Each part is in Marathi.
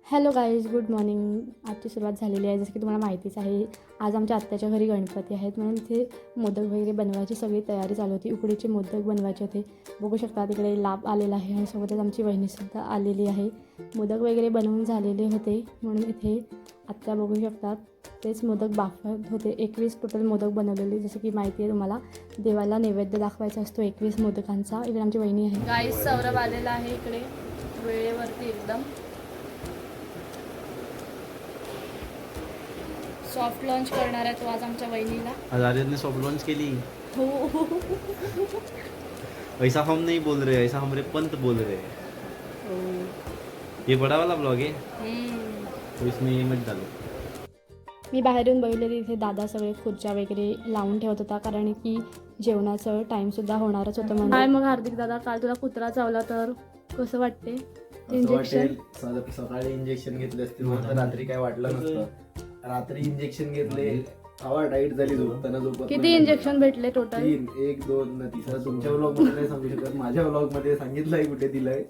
Hello guys, good morning. आजची सुरुवात झालेली आहे. जसं की तुम्हाला माहितीच आहे, आज आमच्या आत्याच्या घरी गणपती आहेत, म्हणून इथे मोदक वगैरे बनवायची सगळी तयारी चालू होती. उकडीचे मोदक बनवायचे होते. बघू शकता तिकडे लाभ आलेला आहे आणि सोबतच आमची वहिनीसुद्धा आलेली आहे. मोदक वगैरे बनवून झालेले होते, म्हणून इथे आत्या बघू शकतात तेच मोदक बाफत होते. 21 टोटल मोदक बनवलेले. जसं की माहिती आहे तुम्हाला, देवाला नैवेद्य दाखवायचा असतो 21 मोदकांचा. इकडे आमची वहिनी आहे. गाईज, सौरभ आलेला आहे इकडे वेळेवरती एकदम. सॉफ्ट लॉन्च करणार आहे तो आज आमच्या वहिनीला. आज आर्यनने सॉफ्ट लॉन्च केली. हो. ऐसा हम नहीं बोल रहे, ऐसा हमरे पंत बोल रहे. ये बड़ा वाला ब्लॉग है तो इसमें ये मत डालो. मी बाहेरून बघितले तिथे दादा सगळे खुर्च्या वगैरे लावून ठेवत होता, कारण की जेवणाचं टाईमसुद्धा होणारच होतं म्हणून. काय मग हार्दिक दादा, काल तुला कुत्रा चावला तर कसं वाटते? इंजेक्शन सकाळी इंजेक्शन घेतले असते, रात्री काय वाटलं नसतं. रात्री इंजेक्शन घेतले, हवा टाईट झाली, झोपताना झोपत. किती इंजेक्शन भेटले टोटल? 3, 1, 2 तिसरा तुमच्या व्लॉग मध्ये नाही सांगू शकत, माझ्या व्लॉग मध्ये सांगितलंय कुठे दिलंय.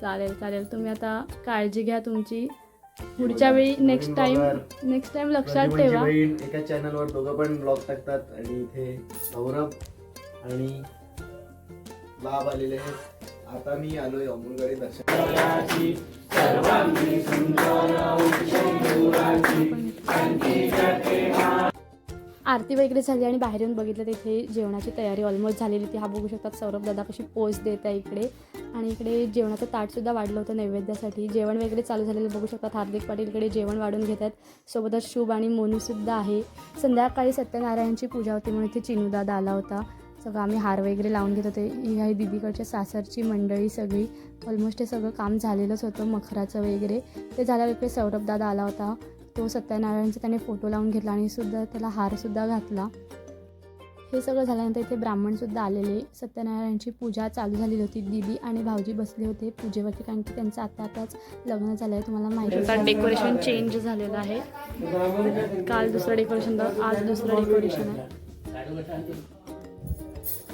चालेल. तुम्ही आता काळजी घ्या तुमची. पुढच्या वेळी नेक्स्ट टाइम लक्षात ठेवा. एका चॅनलवर दोघं पण ब्लॉग टाकतात आणि इथे सौरभ आणि लाभ आलेले आहेत. आता मी आलोय अमोलकडे दर्शन. आरती वगैरे झाली आणि बाहेर येऊन बघितलं तिथे जेवणाची तयारी ऑलमोस्ट झालेली ती. हा बघू शकतात सौरभ दादा कशी पोच देत आहे इकडे. आणि इकडे जेवणाचं ताटसुद्धा वाढलं होतं नैवेद्यासाठी. जेवण वगैरे चालू झालेलं बघू शकतात. हार्दिक पाटील इकडे जेवण वाढून घेत आहेत. सोबतच शुभ आणि मोनूसुद्धा आहे. संध्याकाळी सत्यनारायणची पूजा होती, म्हणून इथे चिनूदादा आला होता. सगळं आम्ही हार वगैरे लावून घेत होते. ही आहे दीदीकडच्या सासरची मंडळी सगळी. ऑलमोस्ट हे सगळं काम झालेलंच होतं मखराचं वगैरे. ते झाल्यावर इकडे सौरभ दादा आला होता. तो सत्यनारायणचा त्याने फोटो लावून घेतला आणि सुद्धा त्याला हारसुद्धा घातला. हे सगळं झाल्यानंतर इथे ब्राह्मणसुद्धा आलेले. सत्यनारायणची पूजा चालू झालेली होती. दीदी आणि भाऊजी बसले होते पूजेवरती, कारण की त्यांचं आताच लग्न झालं आहे. तुम्हाला माहिती आहे, डेकोरेशन चेंज झालेलं आहे. काल दुसरं डेकोरेशन तर आज दुसरं डेकोरेशन आहे.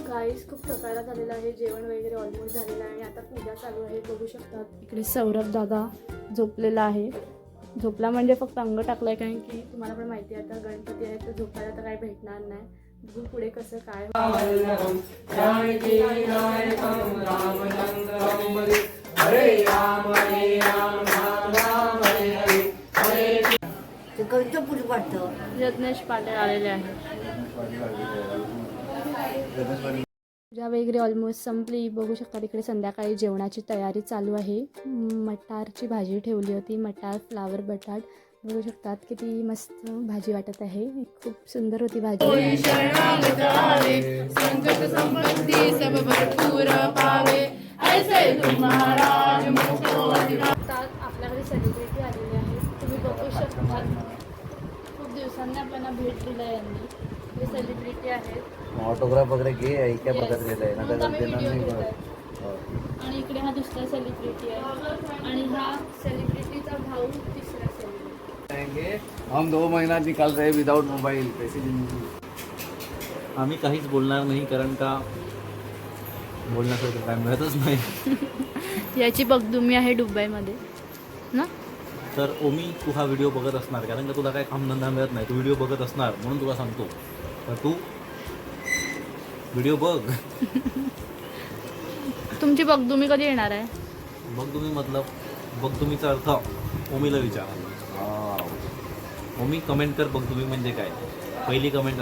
गाईस, खूप थकायला झालेलं आहे. जेवण वगैरे ऑलमोस्ट झालेलं आहे आणि आता पूजा चालू आहे. बघू शकतात इकडे सौरभ दादा झोपलेला आहे. झोपला म्हणजे फक्त अंग टाकलंय, कारण की तुम्हाला पण माहिती आहे आता गणपती आहे तर झोपायला तर काही भेटणार नाही. बघू पुढे कसं काय. यज्ञेश पाटील आलेले आहेत. पूजा वगैरे ऑलमोस्ट संपली. बघू शकता तिकडे संध्याकाळी जेवणाची तयारी चालू आहे. मटारची भाजी ठेवली होती, मटार फ्लावर बटाट. बघू शकतात किती मस्त भाजी वाटत आहे. खूप सुंदर होती भाजी. आपल्याकडे सेलिब्रिटी आलेली आहे, तुम्ही बघू शकता. खूप दिवसांनी आपल्याला भेट दिला यांनी. हे सेलिब्रिटी आहेत. ऑटोग्राफ वगैरे घे, ऐक्या बघत गेलंय आणि इकडे हा दुसरा सेलिब्रिटी आहे आणि हा सेलिब्रिटीचा भाऊ तिसरा सेलिब्रिटी. हम 2 महिना निकाल रहे विदाउट मोबाईल. आम्ही काहीच बोलणार नाही, कारण का बोलण्यासारखं काय मिळतच नाही. याची बगदुमी आहे दुबईमध्ये ना. तर ओमी, तू हा व्हिडिओ बघत असणार, कारण का तुला काय कामधंदा मिळत नाही. तू व्हिडिओ बघत असणार म्हणून तुला सांगतो. तर तू व्हिडिओ बघ. तुमची बगदुमी कधी येणार आहे? बगदुमी मतलब बगदुमीचा अर्थ ओमीला विचार. ओमी, कमेंट कर बगदुमी म्हणजे काय. पहिली कमेंट.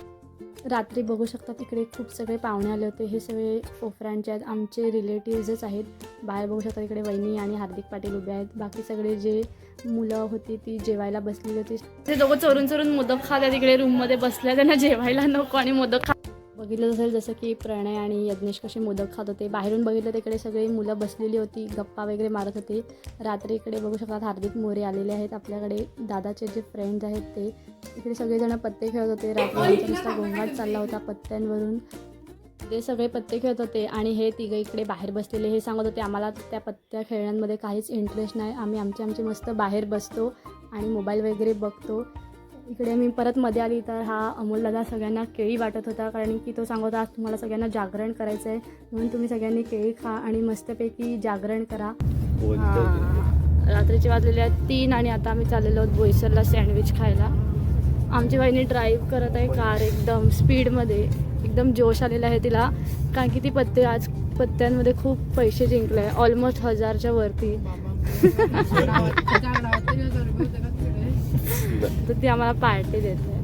रात्री बघू शकता तिकडे खूप सगळे पाहुणे आले होते. हे सगळे कोफरांचे आहेत, आमचे रिलेटिव्हजच आहेत. बाहेर बघू शकता तिकडे वहिनी आणि हार्दिक पाटील उभे आहेत. बाकी सगळे जे मुलं होती ती जेवायला बसलेली होती. ते दोघं चोरून मोदक खात तिकडे रूममध्ये बसल्या. त्यांना जेवायला नको आणि मोदक बघितलं असेल जसं की प्रणय आणि यज्ञेश कसे मोदक खात होते. बाहेरून बघितलं तिकडे सगळी मुलं बसलेली होती, गप्पा वगैरे मारत होते. रात्री इकडे बघू शकतात हार्दिक मोरे आलेले आहेत. आपल्याकडे दादाचे जे फ्रेंड्स आहेत ते इकडे सगळेजण पत्ते खेळत होते. रात्री नुसता गोंगाट चालला होता पत्त्यांवरून. ते सगळे पत्ते खेळत होते आणि हे तिघं इकडे बाहेर बसलेले. हे सांगत होते आम्हाला त्या पत्त्या खेळण्यांमध्ये काहीच इंटरेस्ट नाही, आम्ही आमचे मस्त बाहेर बसतो आणि मोबाईल वगैरे बघतो. इकडे मी परत मध्ये आली तर हा अमोल दादा सगळ्यांना केळी वाटत होता, कारण की तो सांगत होता आज तुम्हाला सगळ्यांना जागरण करायचं आहे, म्हणून तुम्ही सगळ्यांनी केळी खा आणि मस्तपैकी जागरण करा. रात्रीचे वाजलेले आहेत 3 आणि आता आम्ही चाललेलो आहोत बोईसरला सँडविच खायला. आमची वहिनी ड्राईव्ह करत आहे कार एकदम स्पीडमध्ये. एकदम जोश आलेला आहे तिला, कारण की ती पत्त्यांमध्ये खूप पैसे जिंकले आहे, ऑलमोस्ट 1000च्या वरती. तर ती आम्हाला पार्टी देते.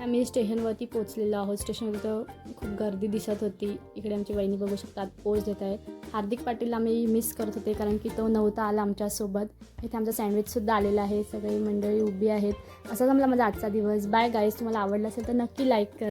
आम्ही स्टेशनवरती पोहोचलेलो आहोत. स्टेशनवरती तर खूप गर्दी दिसत होती. इकडे आमची वहिनी बघू शकतात पोच देत आहे. हार्दिक पाटीलला आम्ही मिस करत होते, कारण की तो नव्हता आला आमच्यासोबत. इथे आमचा सँडविचसुद्धा आलेला आहे. सगळी मंडळी उभी आहेत. असाच आम्हाला माझा आजचा दिवस. Bye guys. तुम्हाला आवडला असेल तर नक्की लाईक करा.